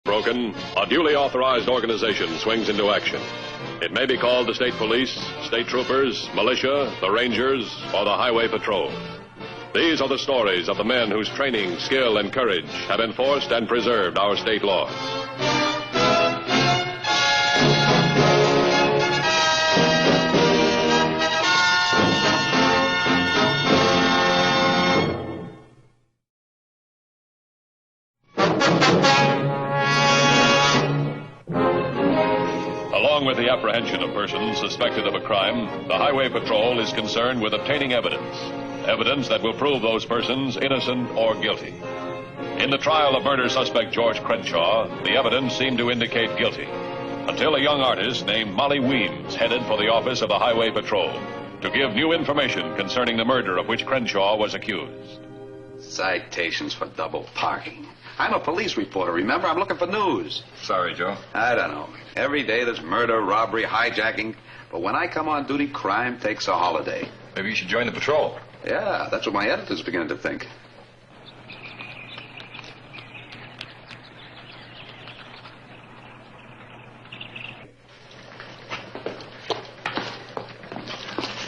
Broken, a duly authorized organization swings into action. It may be called the state police, state troopers, militia, the rangers, or the highway patrol. These are the stories of the men whose training, skill, and courage have enforced and preserved our state laws. Along with the apprehension of persons suspected of a crime, the Highway Patrol is concerned with obtaining evidence that will prove those persons innocent or guilty. In the trial of murder suspect George Crenshaw, the evidence seemed to indicate guilty, until a young artist named Molly Weems headed for the office of the Highway Patrol to give new information concerning the murder of which Crenshaw was accused. Citations for double parking. I'm a police reporter, remember? I'm looking for news. Sorry, Joe. I don't know. Every day there's murder, robbery, hijacking. But when I come on duty, crime takes a holiday. Maybe you should join the patrol. Yeah, that's what my editor's beginning to think.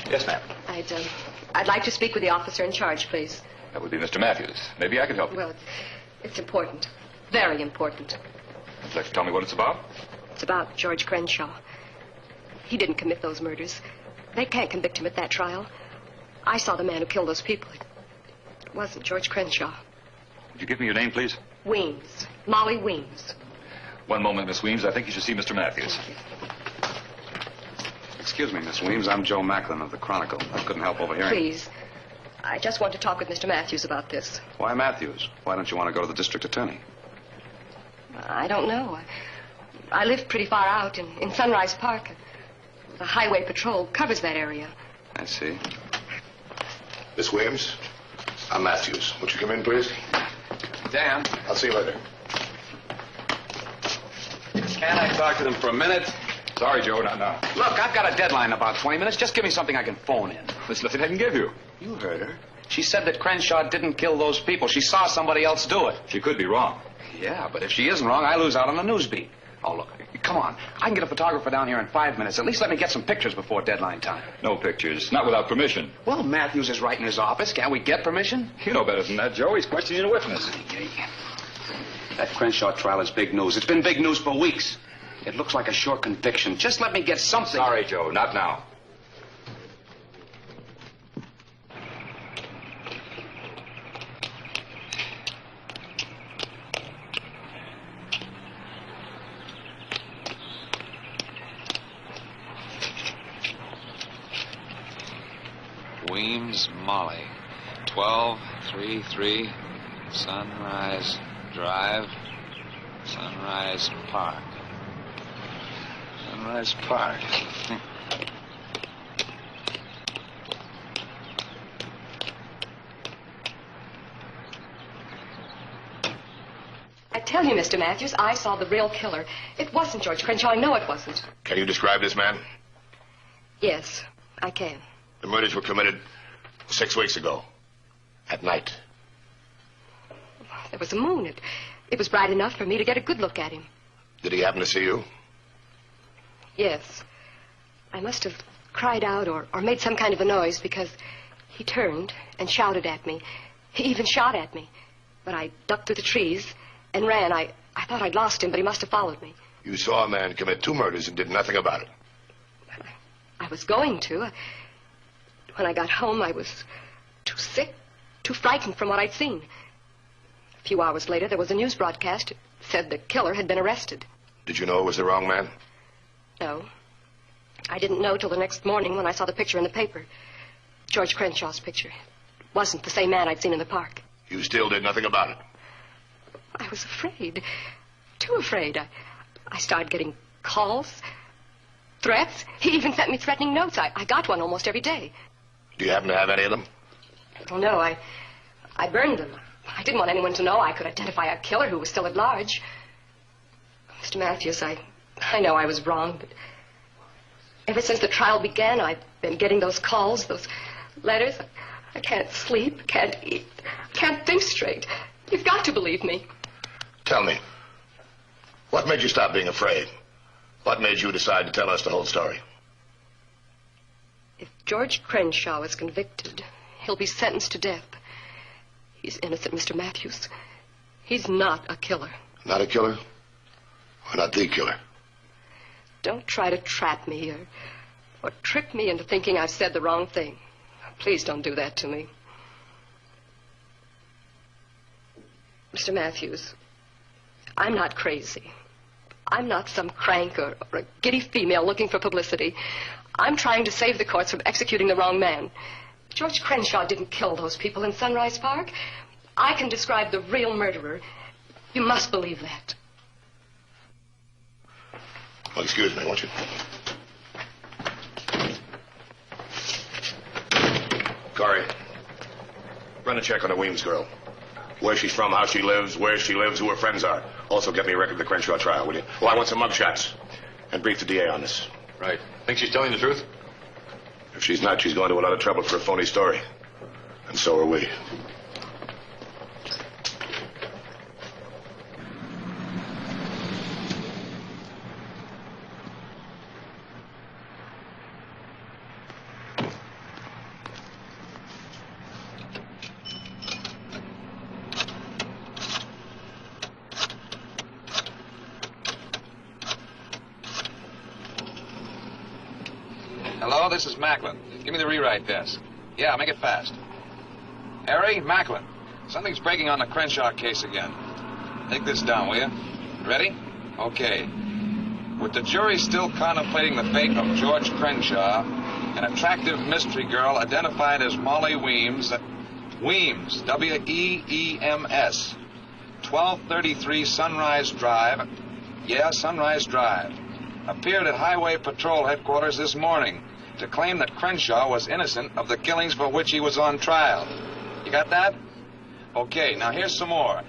Yes, ma'am. I'd like to speak with the officer in charge, please. That would be Mr. Matthews. Maybe I could help you. Well, it's important. Very important. Would you like to tell me what it's about? It's about George Crenshaw. He didn't commit those murders. They can't convict him at that trial. I saw the man who killed those people. It wasn't George Crenshaw. Would you give me your name, please? Weems. Molly Weems. One moment, Miss Weems. I think you should see Mr. Matthews. Excuse me, Miss Weems. I'm Joe Macklin of the Chronicle. I couldn't help overhearing. Please. I just want to talk with Mr. Matthews about this. Why Matthews? Why don't you want to go to the district attorney? I don't know. I live pretty far out in Sunrise Park. The Highway Patrol covers that area. I see. Miss Williams, I'm Matthews. Won't you come in, please? Dan. I'll see you later. Can I talk to them for a minute? Sorry, Joe, not now. Look, I've got a deadline in about 20 minutes. Just give me something I can phone in. There's nothing I can give you. You heard her. She said that Crenshaw didn't kill those people. She saw somebody else do it. She could be wrong. Yeah, but if she isn't wrong, I lose out on the news beat. Oh, look, come on. I can get a photographer down here in 5 minutes. At least let me get some pictures before deadline time. No pictures. Not without permission. Well, Matthews is right in his office. Can't we get permission? You know better than that, Joe. He's questioning a witness. That Crenshaw trial is big news. It's been big news for weeks. It looks like a sure conviction. Just let me get something. Sorry, Joe. Not now. Weems, Molly. 1233 Sunrise Drive, Sunrise Park. Sunrise Park. I tell you, Mr. Matthews, I saw the real killer. It wasn't George Crenshaw. I know it wasn't. Can you describe this man? Yes, I can. The murders were committed 6 weeks ago. At night. There was a moon. It was bright enough for me to get a good look at him. Did he happen to see you? Yes. I must have cried out or made some kind of a noise because he turned and shouted at me. He even shot at me. But I ducked through the trees and ran. I thought I'd lost him, but he must have followed me. You saw a man commit 2 murders and did nothing about it. I was going to. When I got home, I was too sick, too frightened from what I'd seen. A few hours later, there was a news broadcast. It said the killer had been arrested. Did you know it was the wrong man? No. I didn't know till the next morning when I saw the picture in the paper. George Crenshaw's picture. It wasn't the same man I'd seen in the park. You still did nothing about it? I was afraid. Too afraid. I started getting calls, threats. He even sent me threatening notes. I got one almost every day. Do you happen to have any of them? Well, no, I burned them. I didn't want anyone to know I could identify a killer who was still at large. Mr. Matthews, I know I was wrong, but ever since the trial began, I've been getting those calls, those letters. I can't sleep, can't eat, can't think straight. You've got to believe me. Tell me, What made you stop being afraid? What made you decide to tell us the whole story? If George Crenshaw is convicted, he'll be sentenced to death. He's innocent, Mr. Matthews. He's not a killer. Not a killer? Or not the killer? Don't try to trap me or trick me into thinking I've said the wrong thing. Please don't do that to me. Mr. Matthews, I'm not crazy. I'm not some crank or a giddy female looking for publicity. I'm trying to save the courts from executing the wrong man. George Crenshaw didn't kill those people in Sunrise Park. I can describe the real murderer. You must believe that. Well, excuse me, won't you? Corey, run a check on the Weems girl. Where she's from, how she lives, who her friends are. Also get me a record of the Crenshaw trial, will you? Oh, I want some mugshots. And brief the DA on this. Right. Think she's telling the truth? If she's not, she's going to a lot of trouble for a phony story. And so are we. Hello, this is Macklin. Give me the rewrite desk. Yeah, make it fast. Harry, Macklin. Something's breaking on the Crenshaw case again. Take this down, will you? Ready? Okay. With the jury still contemplating the fate of George Crenshaw, an attractive mystery girl identified as Molly Weems, Weems, W-E-E-M-S, 1233 Sunrise Drive, yeah, Sunrise Drive, appeared at Highway Patrol headquarters this morning to claim that Crenshaw was innocent of the killings for which he was on trial. You got that? Okay, now here's some more.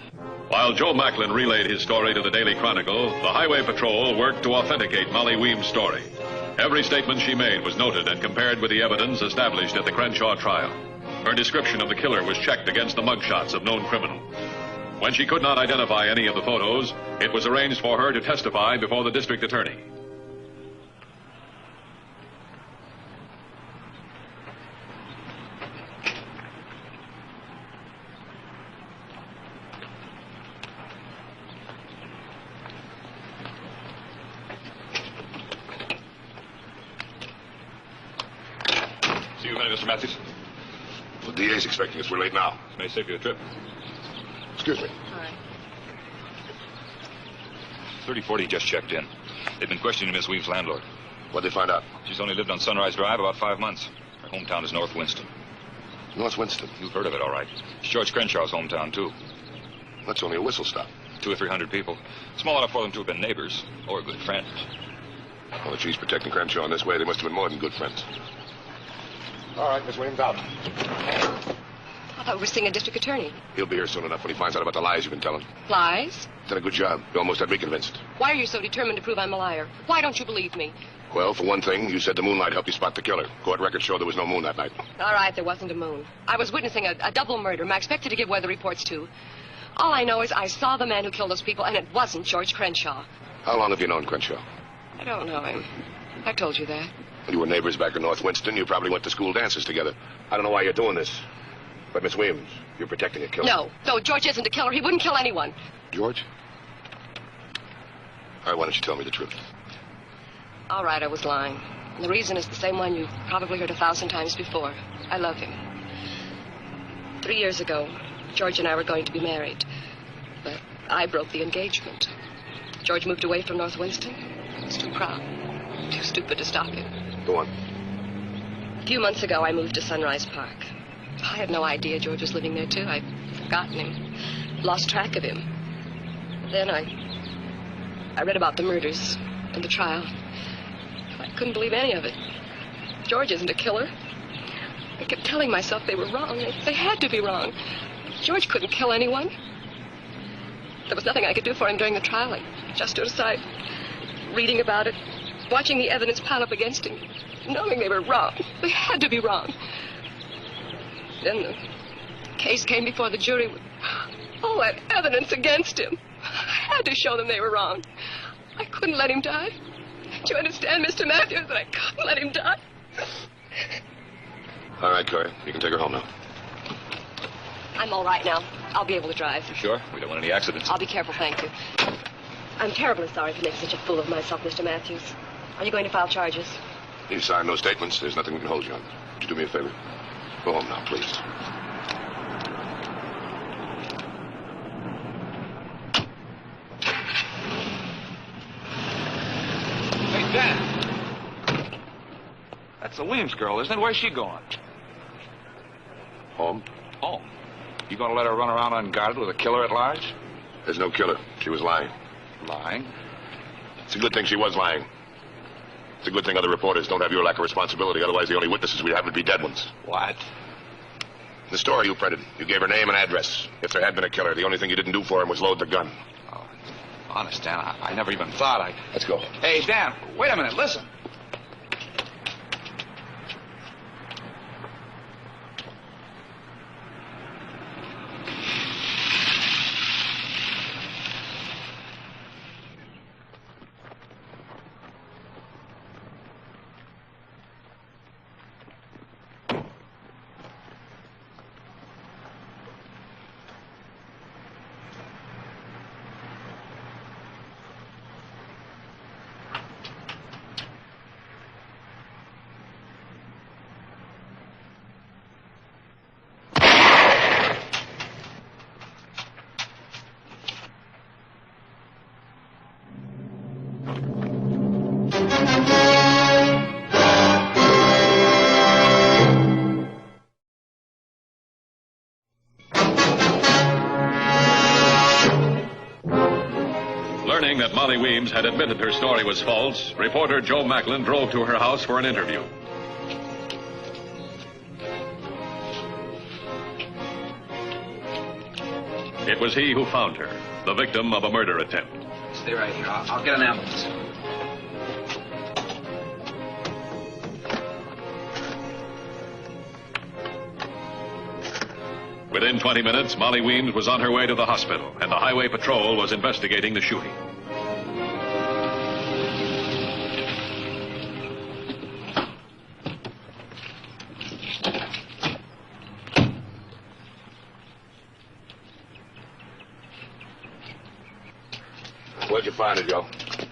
While Joe Macklin relayed his story to the Daily Chronicle, the Highway Patrol worked to authenticate Molly Weems' story. Every statement she made was noted and compared with the evidence established at the Crenshaw trial. Her description of the killer was checked against the mugshots of known criminals. When she could not identify any of the photos, it was arranged for her to testify before the district attorney. See you in a minute, Mr. Matthews. The DA's expecting us. We're late now. May save you a trip. Excuse me. All right. 3040 just checked in. They've been questioning Miss Weems' landlord. What'd they find out? She's only lived on Sunrise Drive about 5 months. Her hometown is North Winston. North Winston. You've heard of it, all right. It's George Crenshaw's hometown, too. That's only a whistle stop. 200 or 300 people. Small enough for them to have been neighbors or good friends. Well, if she's protecting Crenshaw in this way, they must have been more than good friends. All right, Miss Williams, out. I thought we were seeing a district attorney. He'll be here soon enough when he finds out about the lies you've been telling. Lies? Done a good job. You almost had me convinced. Why are you so determined to prove I'm a liar? Why don't you believe me? Well, for one thing, you said the moonlight helped you spot the killer. Court records show there was no moon that night. All right, there wasn't a moon. I was witnessing a double murder. I expected to give weather reports, too. All I know is I saw the man who killed those people, and it wasn't George Crenshaw. How long have you known Crenshaw? I don't know him. I told you that. You were neighbors back in North Winston. You probably went to school dances together. I don't know why you're doing this. But, Miss Williams, you're protecting a killer. No, George isn't a killer. He wouldn't kill anyone. George? All right, why don't you tell me the truth? All right, I was lying. And the reason is the same one you've probably heard 1,000 times before. I love him. 3 years ago, George and I were going to be married. But I broke the engagement. George moved away from North Winston. I was too proud, too stupid to stop him. Go on. A few months ago, I moved to Sunrise Park. I had no idea George was living there, too. I'd forgotten him, lost track of him. Then I read about the murders and the trial. I couldn't believe any of it. George isn't a killer. I kept telling myself they were wrong. They had to be wrong. George couldn't kill anyone. There was nothing I could do for him during the trial. I just stood aside, reading about it, watching the evidence pile up against him, knowing they were wrong. They had to be wrong. Then the case came before the jury with all that evidence against him. I had to show them they were wrong. I couldn't let him die. Do you understand, Mr. Matthews, that I couldn't let him die? All right, Corey. You can take her home now. I'm all right now. I'll be able to drive. You sure? We don't want any accidents. I'll be careful, thank you. I'm terribly sorry for making such a fool of myself, Mr. Matthews. Are you going to file charges? You signed no statements. There's nothing we can hold you on. Would you do me a favor? Go home now, please. Hey, Dan. That's the Williams girl, isn't it? Where's she going? Home? Home. You gonna let her run around unguarded with a killer at large? There's no killer. She was lying. Lying? It's a good thing she was lying. It's a good thing other reporters don't have your lack of responsibility. Otherwise, the only witnesses we have would be dead ones. What? The story you printed, you gave her name and address. If there had been a killer, the only thing you didn't do for him was load the gun. Oh, honest, Dan, I never even thought I... Let's go. Hey, Dan, wait a minute, listen. Learning that Molly Weems had admitted her story was false, reporter Joe Macklin drove to her house for an interview. It was he who found her, the victim of a murder attempt. Stay right here. I'll get an ambulance. Within 20 minutes, Molly Weems was on her way to the hospital, and the highway patrol was investigating the shooting. Where'd you find her, Joe?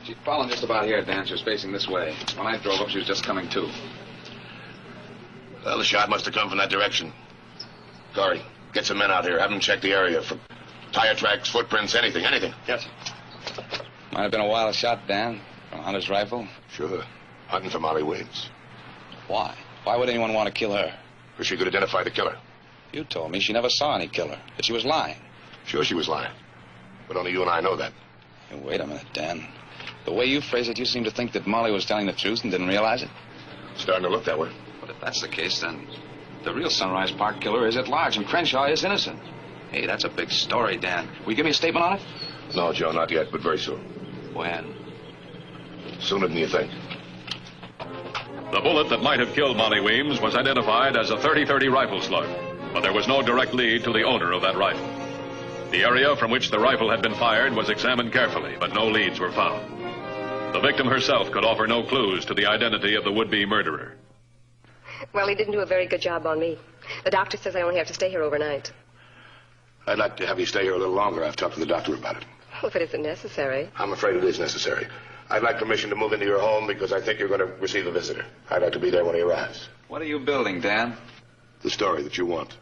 She'd fallen just about here, Dan. She was facing this way. When I drove up, she was just coming to. Well, the shot must have come from that direction. Corey, get some men out here. Have them check the area for tire tracks, footprints, anything. Yes. Might have been a wild shot, Dan. From a hunter's rifle. Sure. Hunting for Molly Weems. Why? Why would anyone want to kill her? Or she could identify the killer. You told me she never saw any killer. That she was lying. Sure she was lying. But only you and I know that. Hey, wait a minute, Dan. The way you phrase it, you seem to think that Molly was telling the truth and didn't realize it. Starting to look that way. But if that's the case, then the real Sunrise Park killer is at large and Crenshaw is innocent. Hey, that's a big story, Dan. Will you give me a statement on it? No, Joe, not yet, but very soon. When? Sooner than you think. The bullet that might have killed Molly Weems was identified as a .30-30 rifle slug, but there was no direct lead to the owner of that rifle. The area from which the rifle had been fired was examined carefully, but no leads were found. The victim herself could offer no clues to the identity of the would-be murderer. Well, he didn't do a very good job on me. The doctor says I only have to stay here overnight. I'd like to have you stay here a little longer. I've talked to the doctor about it. Well, if it isn't necessary. I'm afraid it is necessary. I'd like permission to move into your home because I think you're going to receive a visitor. I'd like to be there when he arrives. What are you building, Dan? The story that you want.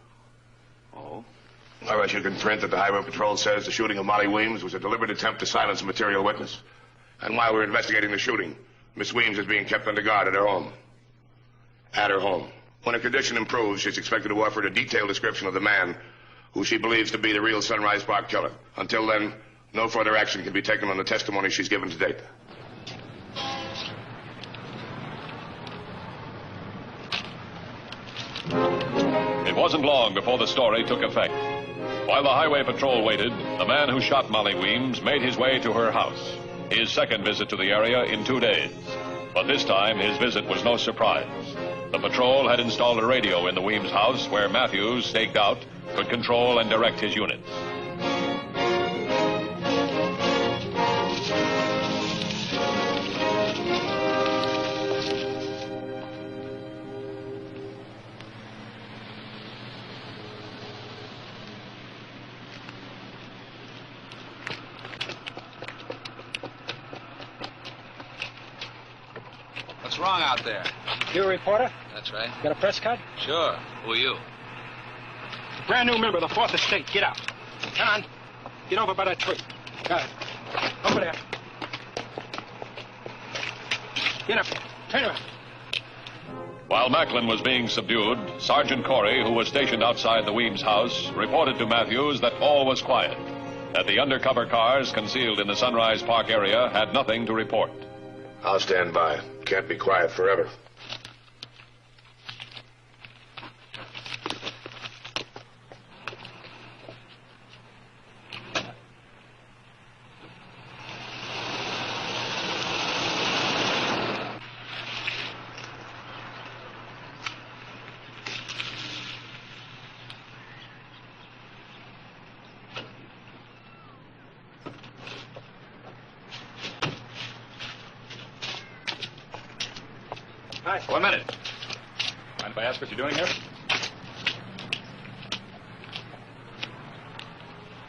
Oh? All right, you can print that the Highway Patrol says the shooting of Molly Weems was a deliberate attempt to silence a material witness. And while we're investigating the shooting, Miss Weems is being kept under guard at her home. At her home. When her condition improves, she's expected to offer a detailed description of the man who she believes to be the real Sunrise Park killer. Until then, no further action can be taken on the testimony she's given to date. It wasn't long before the story took effect. While the highway patrol waited, the man who shot Molly Weems made his way to her house. His second visit to the area in 2 days. But this time, his visit was no surprise. The patrol had installed a radio in the Weems house where Matthews, staked out, could control and direct his units. What's wrong out there? You a reporter? That's right. Got a press card? Sure. Who are you? Brand new member of the Fourth Estate. Get out. Come on. Get over by that tree. Got it. Over there. Get up. Turn around. While Macklin was being subdued, Sergeant Corey, who was stationed outside the Weems house, reported to Matthews that all was quiet, that the undercover cars concealed in the Sunrise Park area had nothing to report. I'll stand by. Can't be quiet forever. Hi. 1 minute. Mind if I ask what you're doing here?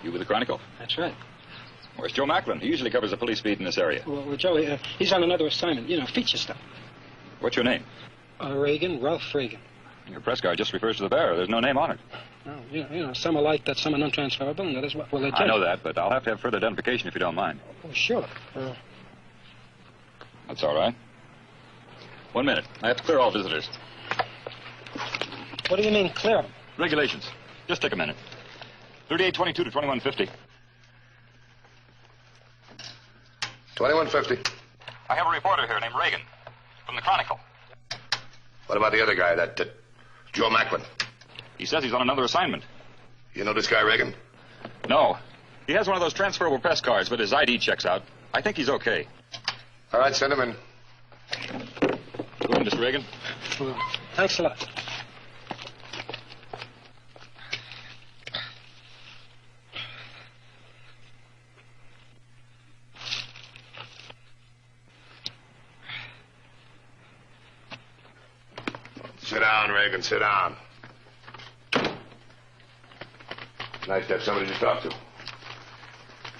You with the Chronicle? That's right. Where's Joe Macklin? He usually covers the police beat in this area. Well, Joey, he's on another assignment. You know, feature stuff. What's your name? Reagan, Ralph Reagan. Your press card just refers to the bearer. There's no name on it. Oh, you know, some are like that, some are non-transferable, and that is what will they tell I know you. that, but I'll have to have further identification if you don't mind. Oh, sure. That's all right. 1 minute. I have to clear all visitors. What do you mean, clear 'em? Regulations. Just take a minute. 3822 to 2150. 2150. I have a reporter here named Reagan from the Chronicle. What about the other guy, that Joe Macklin? He says he's on another assignment. You know this guy, Reagan? No. He has one of those transferable press cards, but his ID checks out. I think he's okay. All right, send him in. Go in, Mr. Reagan. Well, thanks a lot. Sit down, Reagan, sit down. Nice to have somebody to talk to.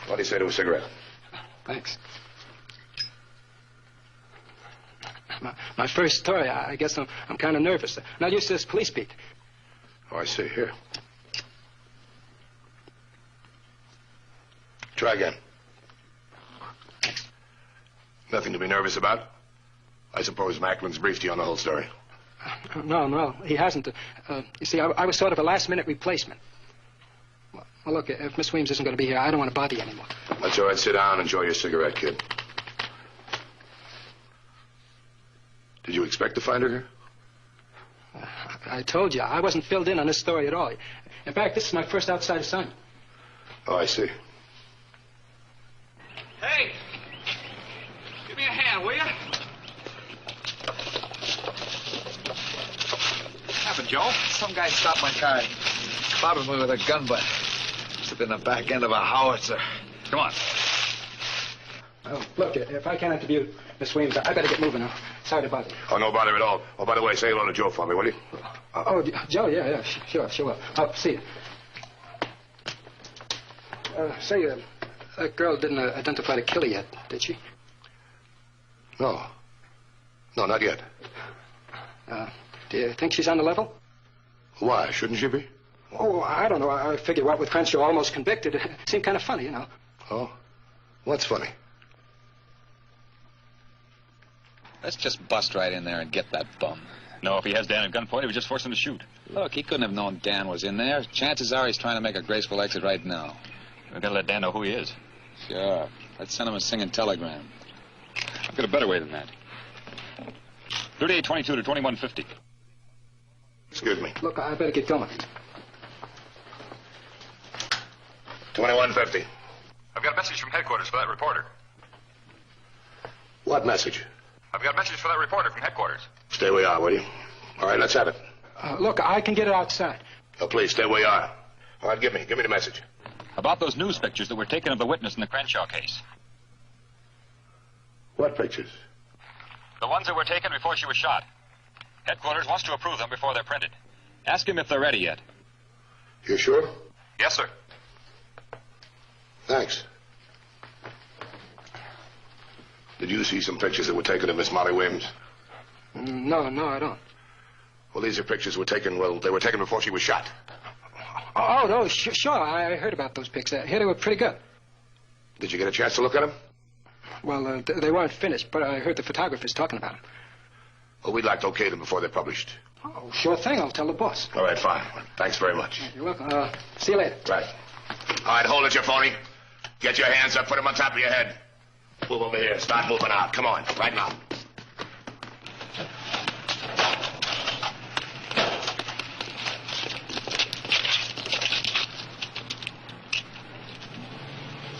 What do you say to a cigarette? Thanks. My first story, I guess I'm kind of nervous. Not used to this police beat. Oh, I see. Here. Try again. Nothing to be nervous about? I suppose Macklin's briefed you on the whole story. No, he hasn't. You see, I was sort of a last-minute replacement. Well, look, if Miss Weems isn't going to be here, I don't want to bother you anymore. That's all right. Sit down and enjoy your cigarette, kid. Did you expect to find her here? I told you, I wasn't filled in on this story at all. In fact, this is my first outside assignment. Oh, I see. Hey! Give me a hand, will you? What happened, Joe? Some guy stopped my car and clobbered me with a gun butt. Must have been the back end of a howitzer. Come on. Oh, look, if I can't interview Miss Weems, I better get moving now. Sorry to bother you. Oh, no bother at all. Oh, by the way, say hello to Joe for me, will you? Joe, yeah, sure will. Oh, see you. Say, that girl didn't identify the killer yet, did she? No. No, not yet. Do you think she's on the level? Why? Shouldn't she be? Oh, I don't know. I figure what with Crenshaw almost convicted, it seemed kind of funny, you know. Oh? What's funny? Let's just bust right in there and get that bum. No, if he has Dan at gunpoint, he would just force him to shoot. Look, he couldn't have known Dan was in there. Chances are he's trying to make a graceful exit right now. We've got to let Dan know who he is. Sure. Let's send him a singing telegram. I've got a better way than that. 3822 to 2150. Excuse me. Look, I better get going. 2150. I've got a message from headquarters for that reporter. What message? I've got a message for that reporter from headquarters. Stay where you are, will you? All right, let's have it. Look, I can get it outside. Oh, please, stay where you are. All right, give me the message. About those news pictures that were taken of the witness in the Crenshaw case. What pictures? The ones that were taken before she was shot. Headquarters wants to approve them before they're printed. Ask him if they're ready yet. You sure? Yes, sir. Thanks. Did you see some pictures that were taken of Miss Molly Williams? No, I don't. Well, these are pictures were taken, well, they were taken before she was shot. Oh, no, sure. I heard about those pics. I heard they were pretty good. Did you get a chance to look at them? Well, they weren't finished, but I heard the photographers talking about them. Well, we'd like to okay them before they're published. Oh, sure thing. I'll tell the boss. All right, fine. Thanks very much. You're welcome. See you later. Right. All right, hold it, you phony. Get your hands up, put them on top of your head. Move over here. Start moving out. Come on, right now.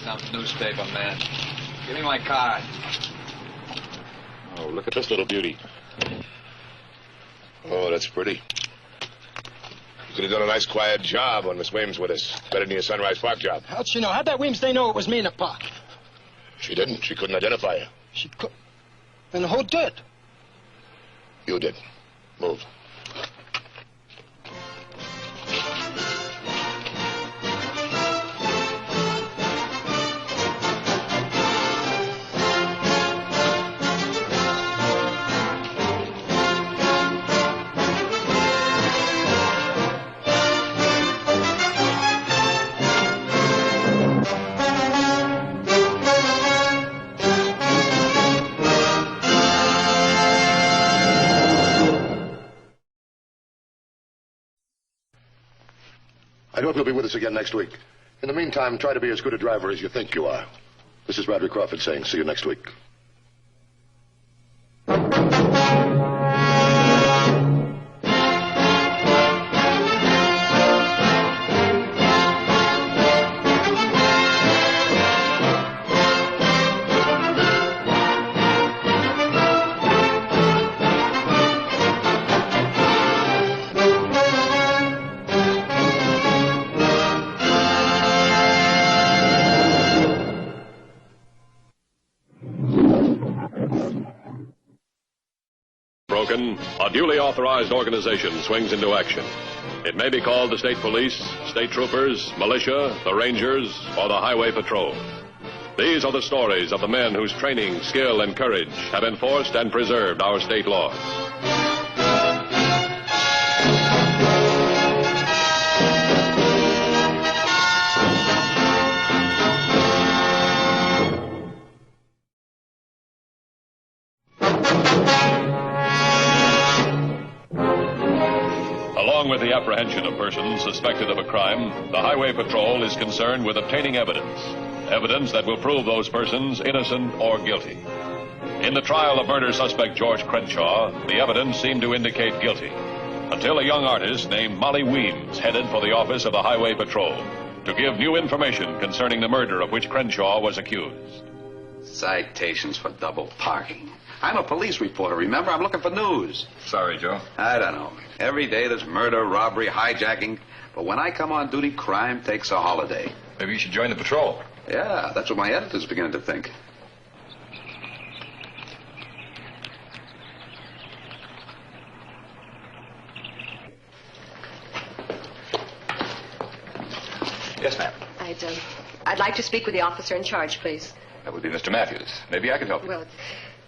Some newspaper, man. Give me my card. Oh, look at this little beauty. Oh, that's pretty. You could have done a nice, quiet job when Miss Weems with us. Better than your Sunrise Park job. How'd she know? How'd that Weems they know it was me in the park? She didn't. She couldn't identify you. She could. And who did? You did. Move. I hope you'll be with us again next week. In the meantime, try to be as good a driver as you think you are. This is Roderick Crawford saying, see you next week. A duly authorized organization swings into action. It may be called the state police, state troopers, militia, the rangers, or the highway patrol. These are the stories of the men whose training, skill, and courage have enforced and preserved our state laws. Along with the apprehension of persons suspected of a crime, the Highway Patrol is concerned with obtaining evidence that will prove those persons innocent or guilty. In the trial of murder suspect George Crenshaw, the evidence seemed to indicate guilty, until a young artist named Molly Weems headed for the office of the Highway Patrol to give new information concerning the murder of which Crenshaw was accused. Citations for double parking. I'm a police reporter, remember? I'm looking for news. Sorry, Joe. I don't know. Every day there's murder, robbery, hijacking. But when I come on duty, crime takes a holiday. Maybe you should join the patrol. Yeah, that's what my editor's beginning to think. Yes, ma'am. I'd like to speak with the officer in charge, please. That would be Mr. Matthews. Maybe I can help you. Well,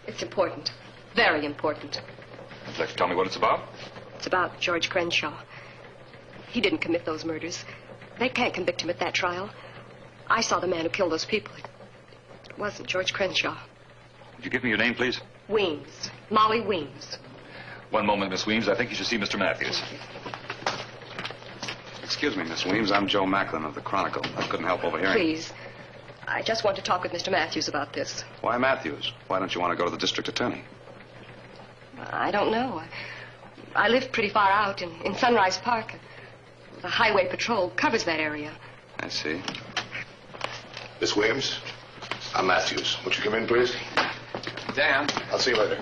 it's important. Very important. Would you like to tell me what it's about? It's about George Crenshaw. He didn't commit those murders. They can't convict him at that trial. I saw the man who killed those people. It wasn't George Crenshaw. Would you give me your name, please? Weems. Molly Weems. One moment, Miss Weems. I think you should see Mr. Matthews. Excuse me, Miss Weems. I'm Joe Macklin of the Chronicle. I couldn't help overhearing. Please. I just want to talk with Mr. Matthews about this. Why Matthews? Why don't you want to go to the district attorney? I don't know. I live pretty far out in Sunrise Park. The Highway Patrol covers that area. I see. Miss Weems, I'm Matthews. Won't you come in, please? Dan. I'll see you later.